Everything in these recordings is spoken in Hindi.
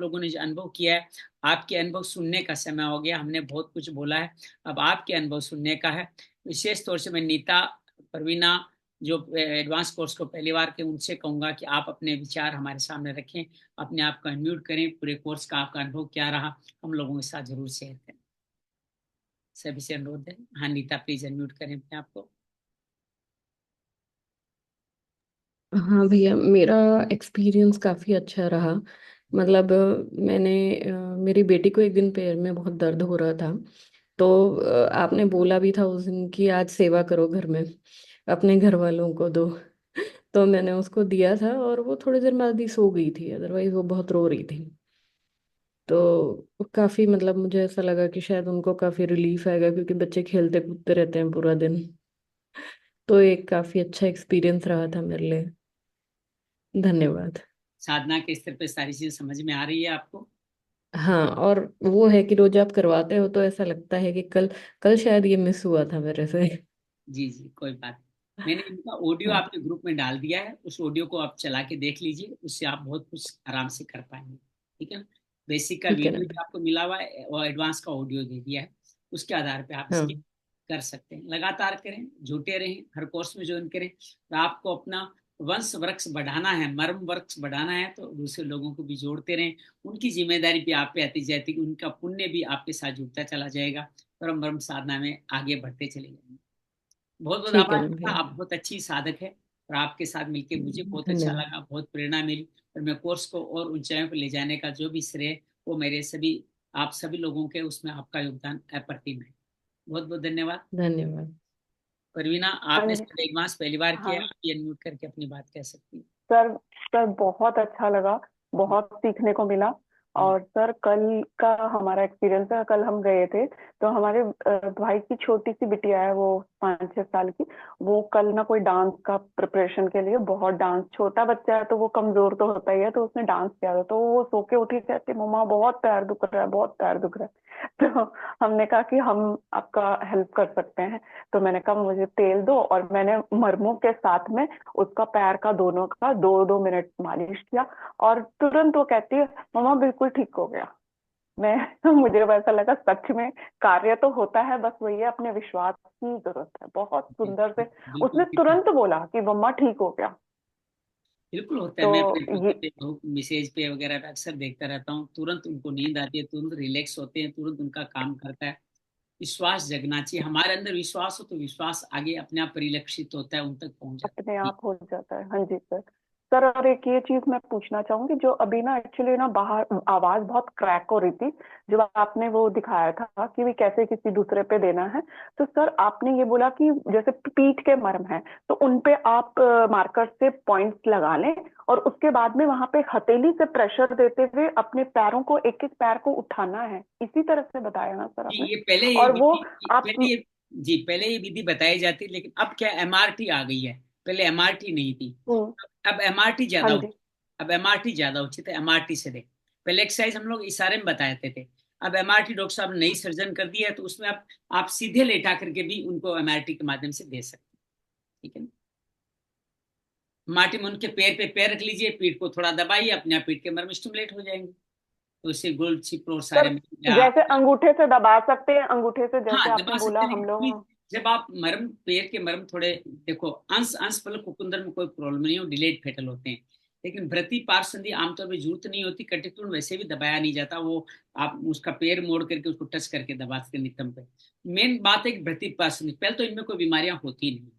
लोगों ने जो अनुभव किया है, आपके अनुभव सुनने का समय हो गया। हमने बहुत कुछ बोला है, अब आपके अनुभव सुनने का है। विशेष तौर से मैं नीता, परवीना, जो एडवांस कोर्स को पहली बार के, उनसे कहूंगा कि आप अपने विचार हमारे सामने रखें, अपने आप को अनम्यूट करें, पूरे कोर्स का आपका अनुभव क्या रहा हम लोगों के साथ जरूर शेयर करें। सभी से अनुरोध है। हाँ नीता, प्लीज अनम्यूट करें अपने आप को। हाँ भैया, मेरा एक्सपीरियंस काफ़ी अच्छा रहा। मतलब मैंने मेरी बेटी को एक दिन पैर में बहुत दर्द हो रहा था। तो आपने बोला भी था उस दिन कि आज सेवा करो घर में, अपने घर वालों को दो। तो मैंने उसको दिया था और वो थोड़ी देर बाद ही सो गई थी, अदरवाइज वो बहुत रो रही थी। तो काफ़ी मतलब मुझे ऐसा लगा कि शायद उनको काफ़ी रिलीफ आएगा, क्योंकि बच्चे खेलते कूदते रहते हैं पूरा दिन। तो एक काफ़ी अच्छा एक्सपीरियंस रहा था मेरे लिए। धन्यवाद। साधना के स्तर पे सारी चीजें समझ में आ रही है आपको? हाँ, और वो है कि रोज आप करवाते हो तो ऐसा लगता है कि कल कल शायद ये मिस हुआ था मेरे से। जी जी, कोई बात नहीं। मैंने इनका ऑडियो हाँ, आपके ग्रुप में डाल दिया है, उस ऑडियो को आप चला के देख लीजिए, उससे आप बहुत कुछ आराम से कर पाएंगे। ठीक है ना? बेसिक का ठीक है ना वीडियो भी भाई। आपको मिला हुआ है और एडवांस का ऑडियो दे दिया है, उसके आधार पे आप इसके हाँ, कर सकते हैं। लगातार करें, जुटे रहें, हर कोर्स में ज्वाइन करें। तो आपको अपना वंश वृक्ष बढ़ाना है, मर्म वृक्ष बढ़ाना है, तो दूसरे लोगों को भी जोड़ते रहें। उनकी जिम्मेदारी भी आप पे आती जाती है, उनका पुण्य भी आपके साथ जुड़ता चला जाएगा, परम ब्रह्म साधना में आगे बढ़ते चले जाएंगे। बहुत बहुत ठीक है आभार ना बेटा, भैया। आप बहुत अच्छी साधक है, और आपके साथ मिलके मुझे बहुत अच्छा धन्यवाद। लगा, बहुत प्रेरणा मिली। और मैं कोर्स को और ऊंचाइयों पर ले जाने का जो भी श्रेय, वो मेरे सभी, आप सभी लोगों के, उसमें आपका योगदान अप्रतिम है। बहुत बहुत धन्यवाद। धन्यवाद। परवीना, हाँ आपने जी। एडवांस पहली बार किया, हाँ आप ये अनम्यूट करके अपनी बात कह सकती हैं। सर, सर बहुत अच्छा लगा, बहुत सीखने को मिला। हम्म, और सर कल का हमारा एक्सपीरियंस है, कल हम गए थे तो हमारे भाई की छोटी सी बिटिया है, वो 5-6 साल की। वो कल ना कोई डांस का प्रिपरेशन के लिए, बहुत डांस, छोटा बच्चा है तो वो कमजोर तो होता ही है, तो उसने डांस किया था। तो वो सो के उठी, कहती मम्मा बहुत पैर दुख रहा है, बहुत पैर दुख रहा है। तो हमने कहा कि हम आपका हेल्प कर सकते हैं। तो मैंने कहा मुझे तेल दो, और मैंने मरमू के साथ में उसका पैर का दोनों का 2-2 मिनट मालिश किया। और तुरंत वो कहती है मम्मा बिल्कुल ठीक हो गया। मैं मुझे वैसा लगा सच में कार्य तो होता है, बस वही है, अपने विश्वास की जरूरत है। बहुत सुंदर से बिल्कुल उसने बिल्कुल। तुरंत बोला कि मम्मा ठीक हो गया। बिल्कुल होता है, तो मैं अपने ये बच्चों पे मैसेज पे वगैरह पे अक्सर देखता रहता हूँ, तुरंत उनको नींद आती है, तुरंत रिलैक्स होते हैं, तुरंत उनका काम करता है। विश्वास जगना चाहिए, हमारे अंदर विश्वास हो तो विश्वास आगे अपने आप परिलक्षित होता है, उन तक पहुंच जाता अपने है। आप हो जाता है। हाँ जी सर। सर और एक ये चीज मैं पूछना चाहूंगी, जो अभी ना एक्चुअली ना बाहर आवाज बहुत क्रैक हो रही थी, जो आपने वो दिखाया था कि भी कैसे किसी दूसरे पे देना है। तो सर आपने ये बोला कि जैसे पीठ के मर्म है, तो उन पे आप मार्कर से पॉइंट्स लगा लें, और उसके बाद में वहां पे हथेली से प्रेशर देते हुए अपने पैरों को, एक एक पैर को उठाना है, इसी तरह से बताया ना सर जी, आपने? ये पहले ये और वो विधि, आप पहले ये, जी पहले ये विधि बताई जाती, लेकिन अब क्या एमआरटी आ गई है, पहले एमआरटी नहीं थी। हम्म, अब एमआरटी हाँ ज्यादा जी। उचित, अब एमआरटी ज्यादा उचित है, एमआरटी से दे। पहले एक्सरसाइज हम लोग इशारे में बताते थे, अब एमआरटी डॉक्टर साहब ने नई सर्जन कर दी है, तो उसमें आप सीधे लेटा करके भी उनको एमआरटी के माध्यम से दे सकते हैं। ठीक है ना? माटी में उनके पैर पे पैर रख लीजिए, पीठ को थोड़ा दबाइए, अपने आप पीठ के मर्म स्टिमुलेट हो जाएंगे। तो इससे गोल्ड चिप और सर सारे में या, जैसे अंगूठे से दबा सकते हैं, अंगूठे से हाँ जैसे आपने दबा बोला सकते हैं, हम लेकिन लोग। जब आप मर्म, पैर के मर्म थोड़े, देखो अंश अंश फलक कुकुंदर में कोई प्रॉब्लम नहीं हो, डिलेट फेटल होते हैं, लेकिन भ्रति पार्श्वसंधि आमतौर पर जरूरत नहीं होती, कटितुंड वैसे भी दबाया नहीं जाता, वो आप उसका पैर मोड़ करके उसको टच करके दबा सकते हैं नितंब पे। मेन बात है कि भ्रति पार्श्वसंधि, पहले तो इनमें कोई बीमारियां होती नहीं,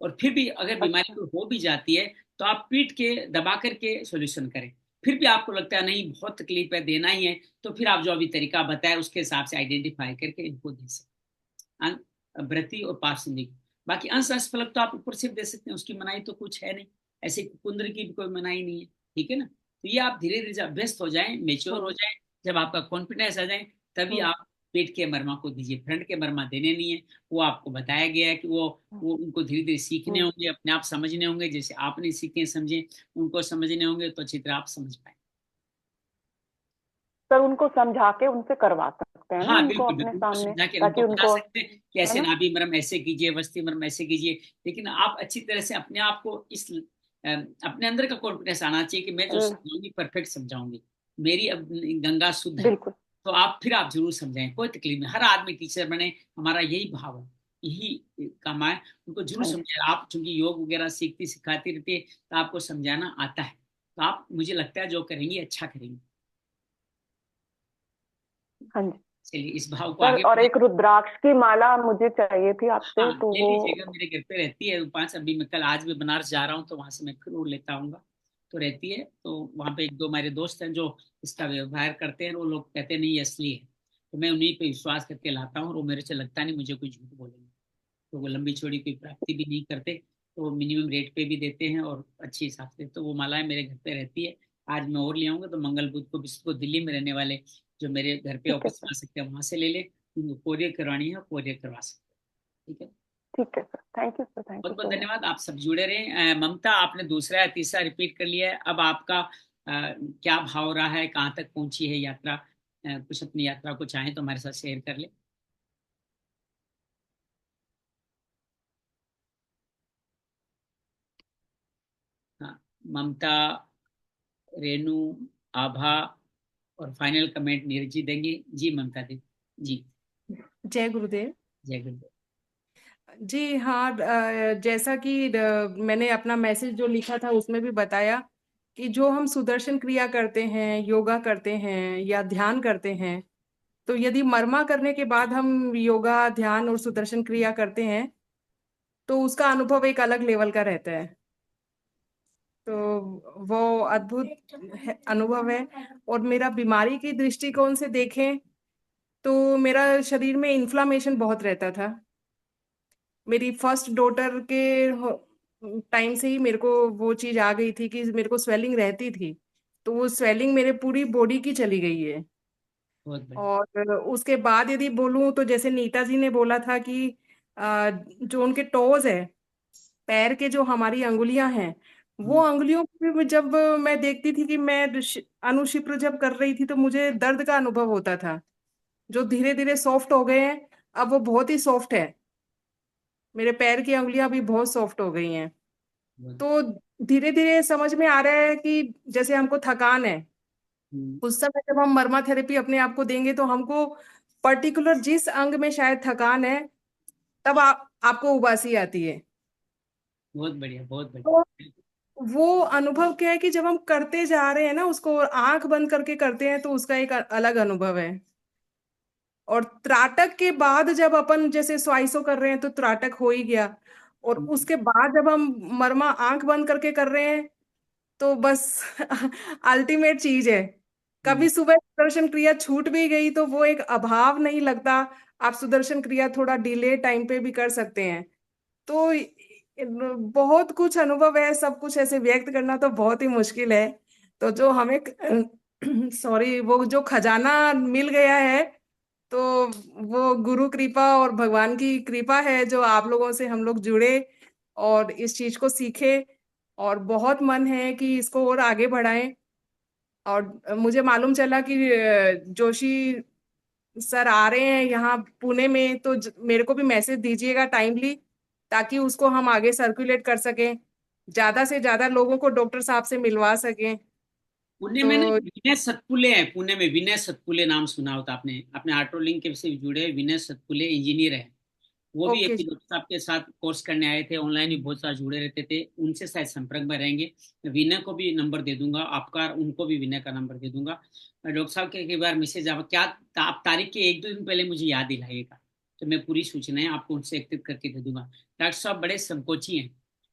और फिर भी अगर बीमारी अच्छा कोई हो भी जाती है, तो आप पीट के दबा करके सॉल्यूशन करें। फिर भी आपको लगता है नहीं बहुत तकलीफ है, देना ही है, तो फिर आप जो अभी तरीका बताया उसके हिसाब से आइडेंटिफाई करके इनको दे सकते हैं, व्रति और पार्श्वनिक। बाकी अंश अंश फलक तो आप ऊपर से भी दे सकते हैं, उसकी मनाही तो कुछ है नहीं, ऐसे कुंद्र की भी कोई मनाही नहीं है। ठीक है ना? तो ये आप धीरे धीरे जब अभ्यस्त हो जाएं, मेच्योर हो हम्म जाएं, जब आपका कॉन्फिडेंस आ जाए, तभी हम्म आप पेट के मरमा को दीजिए, फ्रंट के मरमा देने नहीं है। वो आपको बताया गया है कि वो उनको धीरे धीरे सीखने हम्म। होंगे, अपने आप समझने होंगे, जैसे आपने सीखे समझे, उनको समझने होंगे, तो अच्छी तरह आप समझ पाए। सर उनको समझा के उनसे करवा सकते हैं ना, हाँ उनको बिल्कुल अपने बिल्कुल, उनको सामने, समझा के उनको ताकि बता उनको, सकते हैं कि है ऐसे ना? नाभि मरम ऐसे कीजिए, वस्ती मरम ऐसे कीजिए। लेकिन आप अच्छी तरह से अपने आप को इस अपने अंदर का कॉन्फिडेंस आना चाहिए कि मैं जो ल- समझाऊंगी परफेक्ट समझाऊंगी। मेरी अब गंगा शुद्ध है। बिल्कुल। तो आप जरूर समझाएं, कोई तकलीफ नहीं, हर आदमी टीचर बने, हमारा यही भाव है, यही काम है। उनको जरूर हाँ जी। समझाए, आप चूंकि योग वगैरह सीखती सिखाती रहती है तो आपको समझाना आता है, तो आप मुझे लगता है जो करेंगी अच्छा करेंगी। हाँ जी चलिए इस भाव को सर, आगे और बढ़ाएं। एक रुद्राक्ष की माला मुझे चाहिए थी हाँ आपसे, तो ले वो। लीजिएगा, मेरे घर पे रहती है 5, अभी मैं कल आज भी बनारस जा रहा हूँ तो वहां से मैं जरूर लेता आऊंगा। तो रहती है, तो वहां पे एक दो मेरे दोस्त हैं जो इसका व्यवहार करते हैं, वो लोग कहते हैं नहीं ये असली है, तो मैं उन्हीं पे विश्वास करके लाता हूँ, और वो मेरे से लगता नहीं मुझे कोई झूठ बोलेंगे। तो वो लंबी चौड़ी कोई प्राप्ति भी नहीं करते, तो वो मिनिमम रेट पे भी देते हैं और अच्छे हिसाब से, तो वो मालाएं मेरे घर पे रहती है। आज मैं और ले आऊंगा, तो मंगल बुध को विष्णु को दिल्ली में रहने वाले जो मेरे घर पे ठीक है ऑफिस सर। में आ सकते हैं वहां से ले ले, उनको कोरियर करवानी है कोरियर करवा सकते हैं। ठीक है, ठीक है sir, thank you sir, thank बहुत यू बहुत सो मच। धन्यवाद, आप सब जुड़े रहे। ममता आपने दूसरा या तीसरा रिपीट कर लिया है, अब आपका क्या भाव रहा है, कहाँ तक पहुंची है यात्रा, कुछ अपनी यात्रा को चाहें तो हमारे साथ शेयर कर ले। हाँ, ममता, रेनू, आभा और फाइनल कमेंट नीरज जी देंगे। जी ममता दी जी। जय गुरुदेव। जय गुरुदेव। जी हाँ, जैसा कि मैंने अपना मैसेज जो लिखा था उसमें भी बताया कि जो हम सुदर्शन क्रिया करते हैं, योगा करते हैं या ध्यान करते हैं, तो यदि मरमा करने के बाद हम योगा ध्यान और सुदर्शन क्रिया करते हैं तो उसका अनुभव एक अलग लेवल का रहता है। तो वो अद्भुत अनुभव है। और मेरा बीमारी की दृष्टिकोण से देखें तो मेरा शरीर में इन्फ्लामेशन बहुत रहता था। मेरी फर्स्ट डॉटर के टाइम से ही मेरे को वो चीज आ गई थी कि मेरे को स्वेलिंग रहती थी, तो वो स्वेलिंग मेरे पूरी बॉडी की चली गई है। बहुत बढ़िया। और उसके बाद यदि बोलूं तो जैसे नीता जी ने बोला था कि जो उनके टोज है, पैर के जो हमारी अंगुलियां हैं, वो हम्म, अंगुलियों को भी जब मैं देखती थी कि मैं अनुशिप्र जब कर रही थी तो मुझे दर्द का अनुभव होता था, जो धीरे धीरे सॉफ्ट हो गए हैं। अब वो बहुत ही सॉफ्ट है, मेरे पैर की अंगुलियां भी बहुत सॉफ्ट हो गई हैं। बहुत। तो धीरे धीरे समझ में आ रहा है कि जैसे हमको थकान है, हम्म, उस समय जब हम मर्मा थेरेपी अपने आप को देंगे तो हमको पर्टिकुलर जिस अंग में शायद थकान है, तब आपको उबासी आती है। बहुत बढ़िया, बहुत तो बढ़िया। वो अनुभव क्या है कि जब हम करते जा रहे हैं ना उसको, और आंख बंद करके करते हैं, तो उसका एक अलग अनुभव है। और त्राटक के बाद जब अपन जैसे स्वाइसो कर रहे हैं तो त्राटक हो ही गया, और हम्म, उसके बाद जब हम मर्मा आंख बंद करके कर रहे हैं तो बस अल्टीमेट चीज है। हम्म, कभी सुबह सुदर्शन क्रिया छूट भी गई तो वो एक अभाव नहीं लगता। आप सुदर्शन क्रिया थोड़ा डिले टाइम पे भी कर सकते हैं। तो बहुत कुछ अनुभव है, सब कुछ ऐसे व्यक्त करना तो बहुत ही मुश्किल है। तो जो हमें सॉरी, वो जो खजाना मिल गया है, तो वो गुरु कृपा और भगवान की कृपा है जो आप लोगों से हम लोग जुड़े और इस चीज को सीखे। और बहुत मन है कि इसको और आगे बढ़ाएं। और मुझे मालूम चला कि जोशी सर आ रहे हैं यहाँ पुणे में, तो मेरे को भी मैसेज दीजिएगा टाइमली, ताकि उसको हम आगे सर्कुलेट कर सकें, ज्यादा से ज्यादा लोगों को डॉक्टर साहब से मिलवा सकें। पुणे में ना तो विनय सतपुले है, पुणे में विनय सतपुले नाम सुना होता आपने, अपने ऑटो लिंक के से जुड़े विनय सतपुले इंजीनियर है, वो भी ओके अभी जी। डॉक्टर साहब के साथ कोर्स करने आए थे, ऑनलाइन भी बहुत सारे जुड़े रहते थे, उनसे शायद संपर्क में रहेंगे। मैं विनय को भी नंबर दे दूंगा आपका, उनको भी विनय का नंबर दे दूंगा। डॉक्टर साहब के एक बार मैसेज आप क्या, आप तारीख के 1-2 दिन पहले मुझे याद दिलाइएगा, तो मैं पूरी सूचनाएं आपको उनसे एकत्रित करके दे दूंगा। डॉक्टर साहब बड़े संकोची हैं,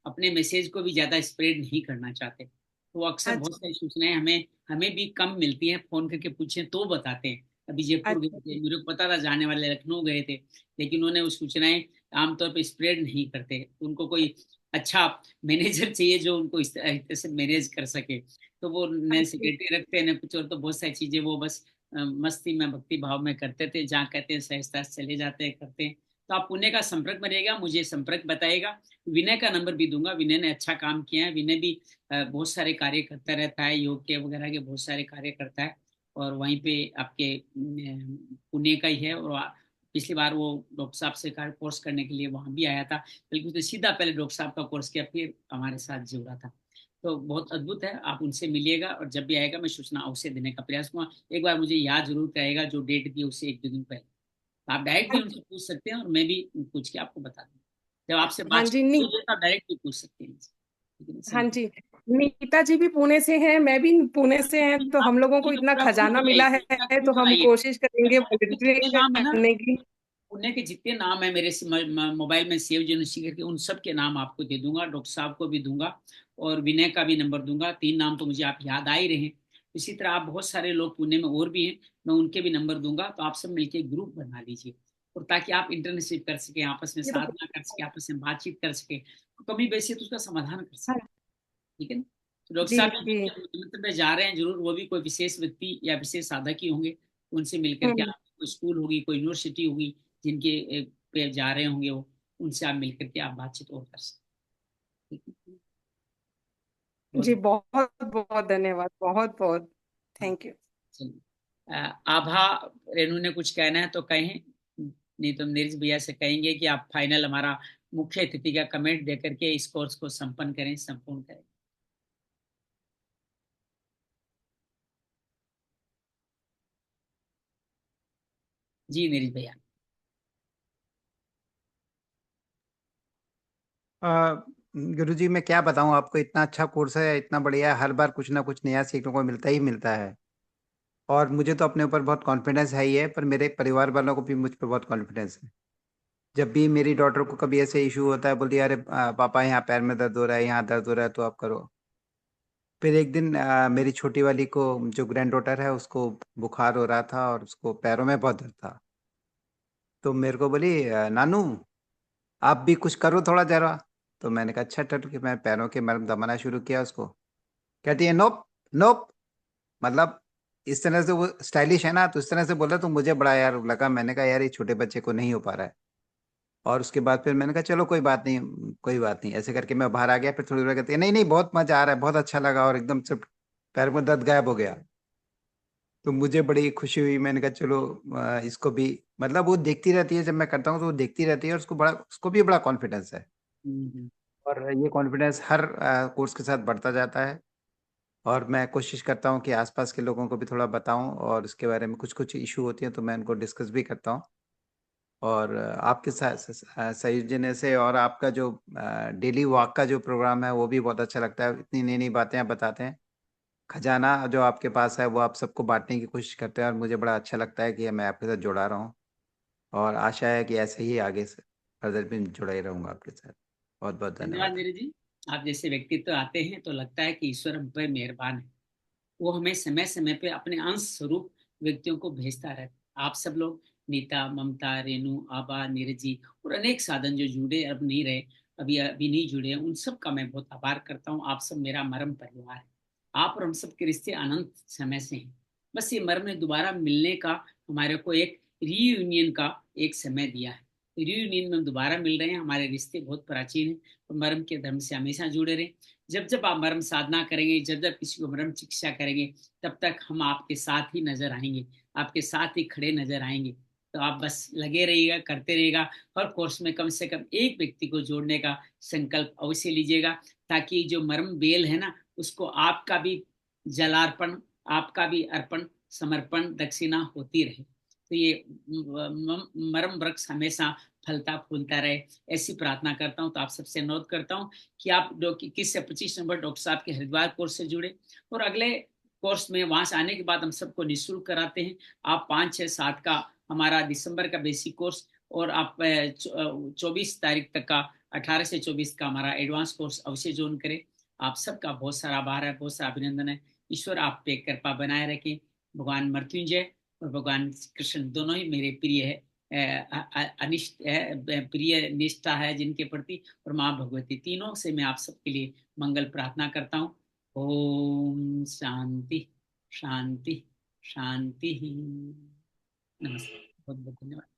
अपने मैसेज को भी ज्यादा स्प्रेड नहीं करना चाहते, तो वो अक्सर बहुत अच्छा। सारी सूचनाएं हमें हमें भी कम मिलती हैं, फोन करके पूछें तो बताते हैं। अभी जयपुर गए अच्छा थे, जी। मेरे को पता था जाने वाले, लखनऊ गए थे, लेकिन उन्होंने वो सूचनाएं आमतौर पे स्प्रेड नहीं करते, उनको कोई अच्छा मैनेजर चाहिए जो उनको इस तरह से मैनेज कर सके, तो वो नए अच्छा। सेक्रेटरी रखते हैं न कुछ और, तो बहुत सारी चीजें वो बस मस्ती में भक्ति भाव में करते थे, जहाँ कहते हैं सहजता से चले जाते हैं करते हैं। तो आप पुणे का संपर्क में रहेगा, मुझे संपर्क बताएगा। विनय का नंबर भी दूंगा, विनय ने अच्छा काम किया है, विनय भी बहुत सारे कार्य करता रहता है, योग के वगैरह के बहुत सारे कार्य करता है, और वहीं पे आपके पुणे का ही है, और पिछली बार वो डॉक्टर साहब से कोर्स करने के लिए वहां भी आया था, बल्कि उसने सीधा पहले डॉक्टर साहब का कोर्स किया फिर हमारे साथ जुड़ा था। तो बहुत अद्भुत है, आप उनसे मिलिएगा और जब भी आएगा मैं सूचना अवश्य देने का प्रयास करूँगा। एक बार मुझे याद जरूर करेगा जो डेट दी उससे 1-2 दिन पहले। तो आप डायरेक्ट भी उनसे पूछ सकते हैं और मैं भी पूछ के आपको बता दूंगा। जब आपसे हाँ बातचीत जी, नी होगी तो आप डायरेक्ट भी पूछ सकते हैं, ठीक है ना? हाँ संपर्क जी, नीता जी भी पुणे से हैं, मैं भी पुणे से हैं, तो आप हम लोगों को ये इतना पूरा ग्रुप खजाना मिला बनाइए, एक है, ग्रुप तो हम बनाइए। कोशिश करेंगे आपके जितने वॉलंटियरिंग नाम है ना, करने की। पुणे के जितने नाम है मेरे मोबाइल में सेव यूनिवर्सिटी करके, उन सब के नाम आपको दे दूंगा, डॉक्टर साहब को भी दूंगा और विनय का भी नंबर दूंगा। 3 नाम तो मुझे आप याद आ ही रहे हैं। इसी तरह आप बहुत सारे लोग पुणे में और भी हैं, मैं उनके भी नंबर दूंगा। तो आप सब मिलकर ग्रुप बना लीजिए और ताकि आप इंटर्नशिप कर सके, आपस में ये तो साधना कर सके, आपस में बातचीत कर सके, तो कमी बेसी है तो उसका समाधान कर हाँ सके, ठीक है ना? तो डॉक्टर जी साहब भी जी। मित्र में जा रहे हैं, जरूर वो भी कोई विशेष व्यक्ति या विशेष साधक ही होंगे। उनसे मिलकर के हम्म आप, कोई स्कूल होगी, कोई यूनिवर्सिटी होगी जिनके पे जा रहे होंगे वो, उनसे आप मिलकर के आप बातचीत और कर सकते हैं, ठीक है? बहुत जी, बहुत बहुत धन्यवाद, बहुत बहुत हाँ, थैंक यू। चलिए। आभा, रेनू ने कुछ कहना है तो कहें, नहीं तो नीरज भैया से कहेंगे कि आप फाइनल हमारा मुख्य अतिथि का कमेंट देकर के इस कोर्स को संपन्न करें, संपूर्ण करें। जी नीरज भैया। गुरु जी मैं क्या बताऊं आपको, इतना अच्छा कोर्स है, इतना बढ़िया है, हर बार कुछ ना कुछ नया सीखने को मिलता ही मिलता है। और मुझे तो अपने ऊपर बहुत कॉन्फिडेंस है ही है, पर मेरे परिवार वालों को भी मुझ पर बहुत कॉन्फिडेंस है। जब भी मेरी डॉटर को कभी ऐसे इशू होता है, बोलती है अरे पापा यहाँ पैर में दर्द हो रहा है, यहाँ दर्द हो रहा है, तो आप करो। फिर एक दिन मेरी छोटी वाली को, जो ग्रैंड डॉटर है, उसको बुखार हो रहा था और उसको पैरों में बहुत दर्द था। तो मेरे को बोली नानू आप भी कुछ करो थोड़ा जरा। तो मैंने कहा अच्छा टट कि मैं पैरों के मर्म दबाना शुरू किया उसको। कहती है नोप नोप, मतलब इस तरह से वो स्टाइलिश है ना, तो इस तरह से बोला तो मुझे बड़ा यार लगा। मैंने कहा यार ये छोटे बच्चे को नहीं हो पा रहा है। और उसके बाद फिर मैंने कहा चलो कोई बात नहीं, कोई बात नहीं, ऐसे करके मैं बाहर आ गया। फिर थोड़ी देर कहती है नहीं नहीं बहुत मजा आ रहा है, बहुत अच्छा लगा, और एकदम से पैर में दर्द गायब हो गया। तो मुझे बड़ी खुशी हुई। मैंने कहा चलो इसको भी, मतलब वो देखती रहती है जब मैं करता हूँ तो वो देखती रहती है, और उसको भी बड़ा कॉन्फिडेंस है। हम्म। और ये कॉन्फिडेंस हर कोर्स के साथ बढ़ता जाता है। और मैं कोशिश करता हूँ कि आसपास के लोगों को भी थोड़ा बताऊं, और इसके बारे में कुछ कुछ इशू होती हैं तो मैं उनको डिस्कस भी करता हूँ। और आपके साथ संयोजन से, और आपका जो डेली वॉक का जो प्रोग्राम है वो भी बहुत अच्छा लगता है। इतनी नई नई बातें आप बताते हैं, खजाना जो आपके पास है वो आप सबको बांटने की कोशिश करते हैं, और मुझे बड़ा अच्छा लगता है कि मैं आपके साथ जुड़ा रहा हूँ। और आशा है कि ऐसे ही आगे से फर्दर भी जुड़ा ही रहूँगा आपके साथ। बहुत बहुत धन्यवाद धन्यवाद। नीरज जी। आप जैसे व्यक्तित्व आते हैं तो लगता है कि ईश्वर हम पर मेहरबान है, वो हमें समय समय पे अपने अंश स्वरूप व्यक्तियों को भेजता रहता है। आप सब लोग, नीता, ममता, रेनू, आबा, नीरज जी और अनेक साधन जो जुड़े अब नहीं रहे, अभी अभी नहीं जुड़े हैं, उन सब का मैं बहुत आभार करता हूँ। आप सब मेरा मरम परिवार है। आप और हम सब के रिश्ते अनंत समय से हैं। बस ये मर्म ने दोबारा मिलने का हमारे को एक रीयूनियन का एक समय दिया है। रीयूनियन में हम दोबारा मिल रहे हैं। हमारे रिश्ते बहुत प्राचीन हैं और मर्म के धर्म से हमेशा जुड़े रहे। जब जब आप मर्म साधना करेंगे, जब जब किसी को मर्म चिकित्सा करेंगे, तब तक हम आपके साथ ही नजर आएंगे, आपके साथ ही खड़े नजर आएंगे। तो आप बस लगे रहिएगा, करते रहिएगा। हर कोर्स में कम से कम एक व्यक्ति को जोड़ने का संकल्प अवश्य लीजिएगा, ताकि जो मर्म बेल है ना, उसको आपका भी जलार्पण, आपका भी अर्पण, समर्पण, दक्षिणा होती रहे। तो ये मर्म वृक्ष हमेशा फलता फूलता रहे, ऐसी प्रार्थना करता हूँ। तो आप सबसे अनुरोध करता हूँ कि आप 21 से 25 नंबर डॉक्टर साहब के हरिद्वार कोर्स से जुड़े, और अगले कोर्स में वहां से आने के बाद हम सबको निःशुल्क कराते हैं। आप 5, 6, 7 का हमारा दिसंबर का बेसिक कोर्स, और आप 24 तारीख तक का, 18 से 24 का हमारा एडवांस कोर्स अवश्य ज्वाइन करें। आप सबका बहुत सारा आभार है, बहुत सारा अभिनंदन है। ईश्वर आप पे कृपा बनाए रखें। भगवान मृत्युंजय और भगवान कृष्ण दोनों ही मेरे प्रिय है, अनिष्ट है, प्रिय निष्ठा है जिनके प्रति, और माँ भगवती, तीनों से मैं आप सबके लिए मंगल प्रार्थना करता हूँ। ओम शांति शांति शांति। नमस्ते, बहुत बहुत धन्यवाद।